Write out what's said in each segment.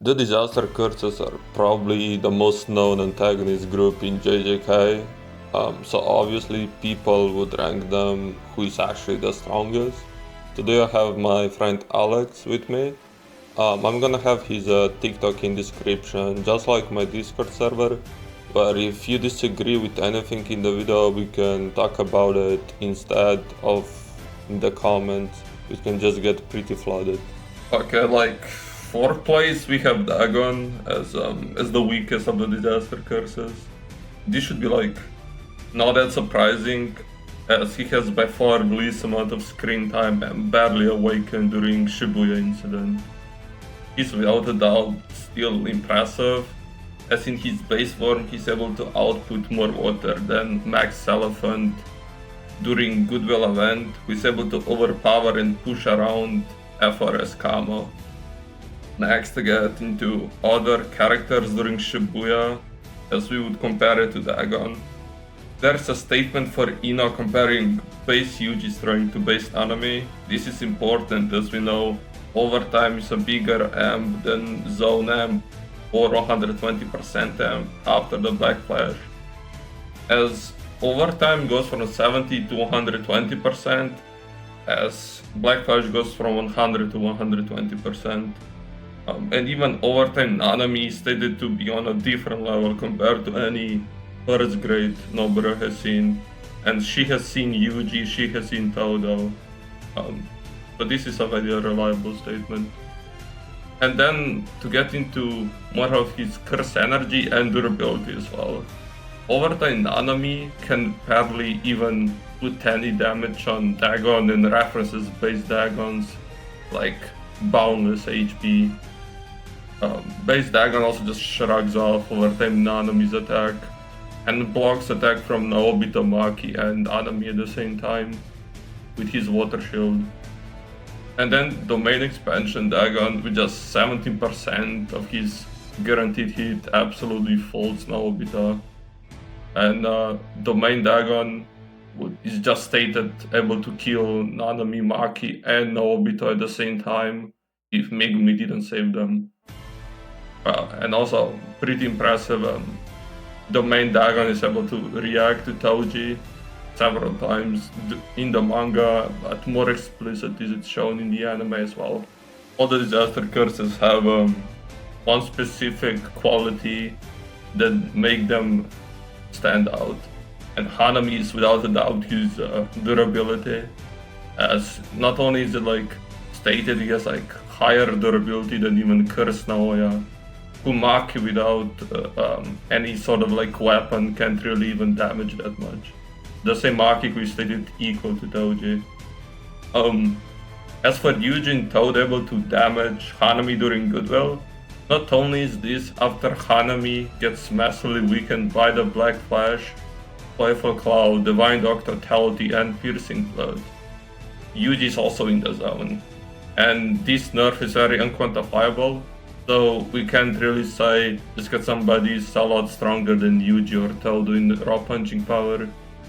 The disaster curses are probably the most known antagonist group in JJK, so obviously people would rank them who is actually the strongest. Today I have my friend Alex with me. I'm gonna have his TikTok in description, just like my Discord server, where if you disagree with anything in the video, we can talk about it instead of in the comments. We can just get pretty flooded. Okay, like fourth place we have Dagon as the weakest of the disaster curses. This should be like not that surprising, as he has by far the least amount of screen time and barely awakened during Shibuya incident. He's without a doubt still impressive, as in his base form he's able to output more water than Max Elephant. During Goodwill event, he's able to overpower and push around FRS Kamo. Next, to get into other characters during Shibuya, as we would compare it to Dagon. There's a statement for Ino comparing base Yuji strength to base Nanami. This is important, as we know overtime is a bigger amp than zone amp or 120% amp after the Black Flash. As overtime goes from 70 to 120%, as Black Flash goes from 100 to 120%. And even overtime Nanami is stated to be on a different level compared to any first grade Nobara has seen. And she has seen Yuji, she has seen Todo. But this is a very reliable statement. And then to get into more of his curse energy and durability as well. Overtime Nanami can barely even put any damage on Dagon and references base Dagons like boundless HP. Base Dagon also just shrugs off overtime Nanami's attack and blocks attack from Naobito Maki and Nanami at the same time with his water shield. And then domain expansion Dagon with just 17% of his guaranteed hit absolutely folds Naobito. And domain Dagon is just stated able to kill Nanami, Maki and Naobito at the same time if Megumi didn't save them. And also pretty impressive, domain Dagon is able to react to Toji several times in the manga, but more explicit is it shown in the anime as well. All the disaster curses have one specific quality that make them stand out, and Hanami is without a doubt his durability, as not only is it like stated he has like higher durability than even Curse Naoya, who Maki without any sort of like weapon can't really even damage that much. The same Maki who is stated equal to Toji. As for Yuji and Toad able to damage Hanami during Goodwill, not only is this after Hanami gets massively weakened by the Black Flash, Playful Cloud, Divine Totality and Piercing Blood, Yuji is also in the zone. And this nerf is very unquantifiable, so we can't really say just because somebody is a lot stronger than Yuji or Todo in the raw punching power,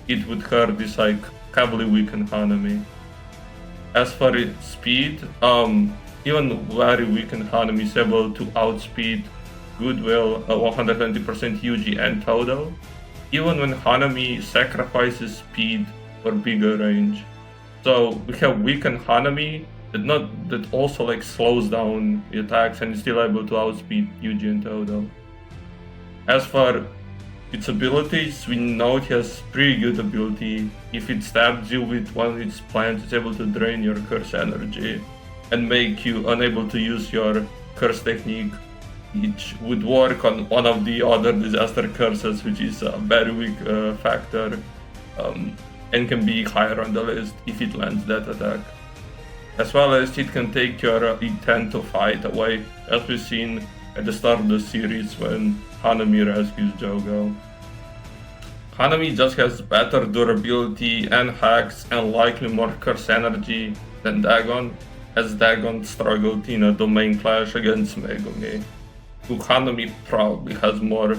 it would hurt this like heavily weakened Hanami. As for its speed, even very weakened Hanami is able to outspeed Goodwill 120% Yuji and Todo, even when Hanami sacrifices speed for bigger range. So we have weakened Hanami that also like slows down the attacks and is still able to outspeed Yuji and Todo. As for its abilities, we know it has pretty good ability. If it stabs you with one of its plants, it's able to drain your curse energy and make you unable to use your curse technique, which would work on one of the other disaster curses, which is a very weak factor, and can be higher on the list if it lands that attack. As well as it can take your intent to fight away, as we've seen at the start of the series when Hanami rescues Jogo. Hanami just has better durability and hacks and likely more curse energy than Dagon, as Dagon struggled in a domain clash against Megumi, who Hanami probably has more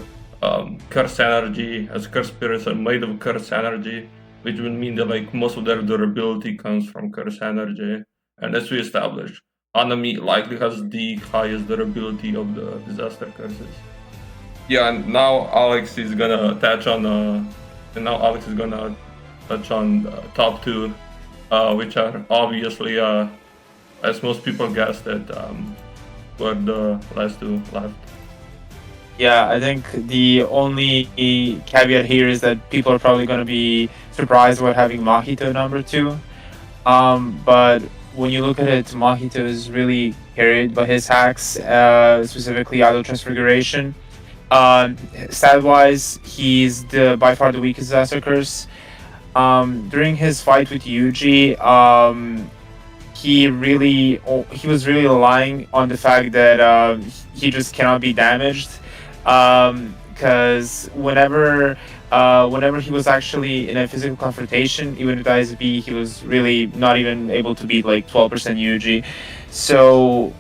curse energy, as curse spirits are made of curse energy, which would mean that like most of their durability comes from curse energy. And as we established, Anami likely has the highest durability of the disaster curses. Yeah, and now Alex is gonna touch on top two, which are obviously as most people guessed it, were the last two left. Yeah, I think the only caveat here is that people are probably going to be surprised about having Mahito number two. But when you look at it, Mahito is really carried by his hacks, specifically Idle Transfiguration. Stat wise, he's by far the weakest Disaster Curse. During his fight with Yuji, he was really relying on the fact that he just cannot be damaged. Because whenever he was actually in a physical confrontation, even with ISB, he was really not even able to beat like 12% Yuji. So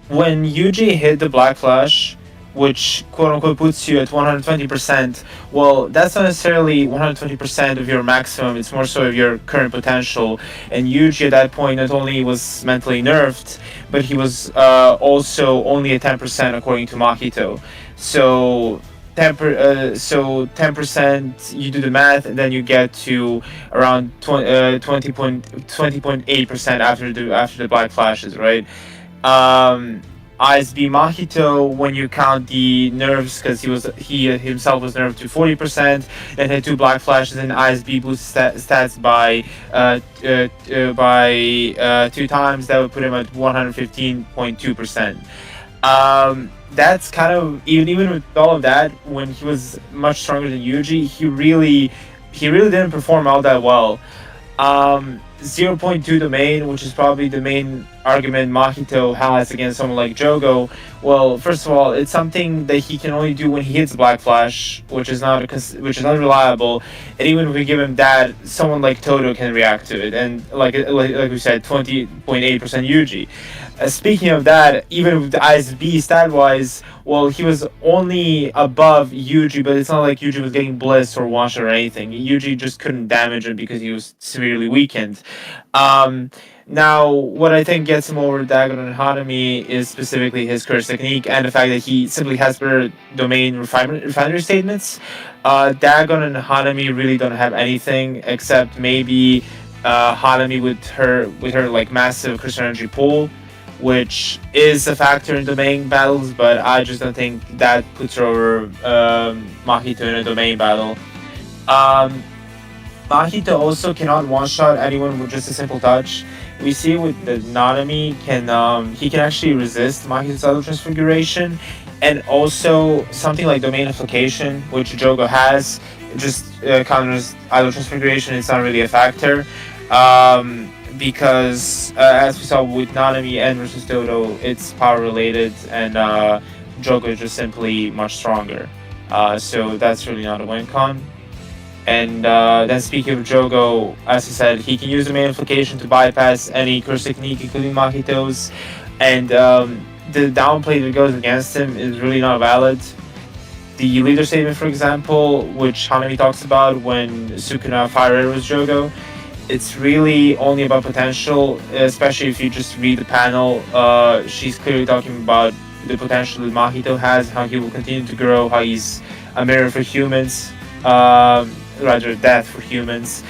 when Yuji hit the Black Flash, which quote unquote puts you at 120%, well, that's not necessarily 120% of your maximum, it's more so of your current potential. And Yuji at that point not only was mentally nerfed, but he was also only at 10% according to Mahito. So 10%, you do the math, and then you get to around 20.8% after the Black Flashes, right? um ISB Mahito, when you count the nerves, because he himself was nerfed to 40%, then had two Black Flashes, and ISB boosts stats by 2 times. That would put him at 115.2%. That's kind of even with all of that, when he was much stronger than Yuji, he really didn't perform all that well. 0.2 domain, which is probably the main argument Mahito has against someone like Jogo. Well, first of all, it's something that he can only do when he hits Black Flash, which is not reliable. And even if we give him that, someone like Todo can react to it. And like we said, 20.8% Yuji. Speaking of that, even with the ISB stat wise, well, he was only above Yuji, but it's not like Yuji was getting bliss or one shot or anything. Yuji just couldn't damage him because he was severely weakened. Um, Now, what I think gets him over Dagon and Hanami is specifically his curse technique and the fact that he simply has better domain refinery statements. Dagon and Hanami really don't have anything except maybe Hanami with her like massive crystal energy pool, which is a factor in domain battles, but I just don't think that puts her over Mahito in a domain battle. Um, Mahito also cannot one-shot anyone with just a simple touch. We see with the Nanami he can actually resist Mahito's Idle Transfiguration, and also something like Domain Application, which Jogo has, just counters Idle Transfiguration. It's not really a factor. Because as we saw with Nanami and versus Dodo, it's power related, and Jogo is just simply much stronger. So that's really not a win con. And then speaking of Jogo, as I said, he can use the main application to bypass any curse technique, including Mahito's. And the downplay that goes against him is really not valid. The leader statement, for example, which Hanami talks about when Sukuna fire arrows Jogo, it's really only about potential, especially if you just read the panel. She's clearly talking about the potential that Mahito has, how he will continue to grow, how he's a mirror for humans. Rather death for humans.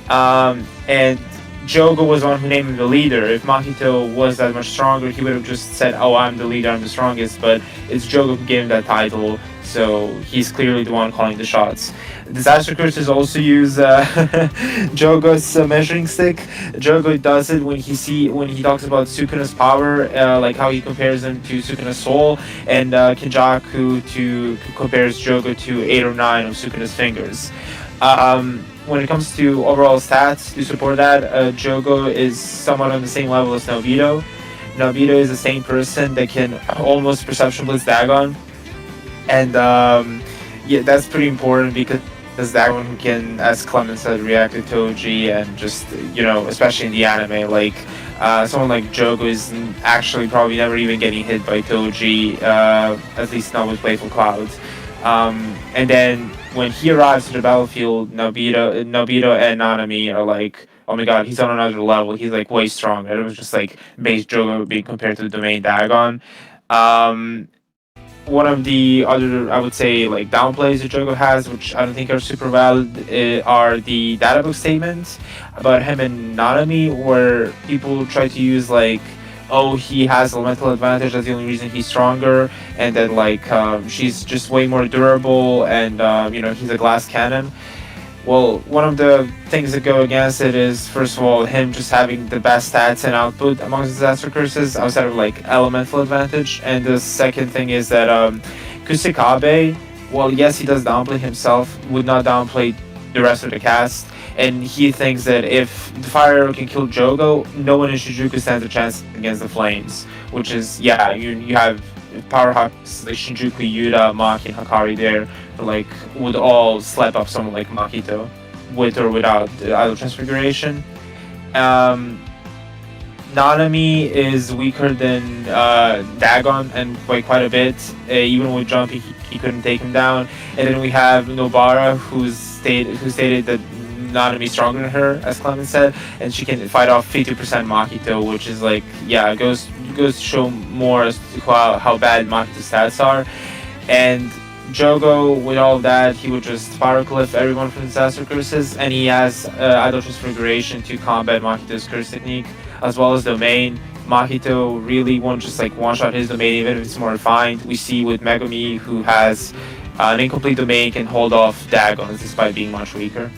And Jogo was the one who named him the leader. If Mahito was that much stronger, he would have just said, "Oh, I'm the leader, I'm the strongest." But it's Jogo who gave him that title, so he's clearly the one calling the shots. Disaster curses also use Jogo's measuring stick. Jogo does it when he talks about Sukuna's power, like how he compares him to Sukuna's soul, and Kinjaku compares Jogo to 8 or 9 of Sukuna's fingers. When it comes to overall stats to support that, Jogo is somewhat on the same level as Nobito. Nobito is the same person that can almost perception blitz Dagon, and yeah, that's pretty important because Dagon can, as Clement said, react to Toji, and just especially in the anime, like someone like Jogo is actually probably never even getting hit by Toji, at least not with Playful Cloud. And then when he arrives to the battlefield, Nobito and Nanami are like oh my god, he's on another level. He's like way stronger. It was just like base Jogo being compared to the domain Dagon. Um, One of the other, I would say, like downplays that Jogo has, which I don't think are super valid, are the databook statements about him and Nanami, where people try to use like, oh, he has elemental advantage. That's the only reason he's stronger, and then like she's just way more durable, and he's a glass cannon. Well, one of the things that go against it is, first of all, him just having the best stats and output amongst disaster curses outside of like elemental advantage. And the second thing is that Kusekabe, well, yes, he does downplay himself, would not downplay the rest of the cast. And he thinks that if the fire arrow can kill Jogo, no one in Shinjuku stands a chance against the flames. Which is, yeah, you have powerhouses like Shinjuku, Yuta, Maki, and Hakari there, like would all slap up someone like Makito, with or without the idol transfiguration. Nanami is weaker than Dagon and by quite a bit. Even with jump, he couldn't take him down. And then we have Nobara, who stated that Nanami stronger than her, as Clement said, and she can fight off 50% Makito, which is like, yeah, it goes to show more as to how bad Makito's stats are. And Jogo, with all of that, he would just Pyroclyph everyone from disaster curses, and he has idol transfiguration to combat Makito's curse technique, as well as domain. Mahito really won't just like one-shot his domain, even if it's more refined. We see with Megumi, who has an incomplete domain, can hold off Dagons despite being much weaker.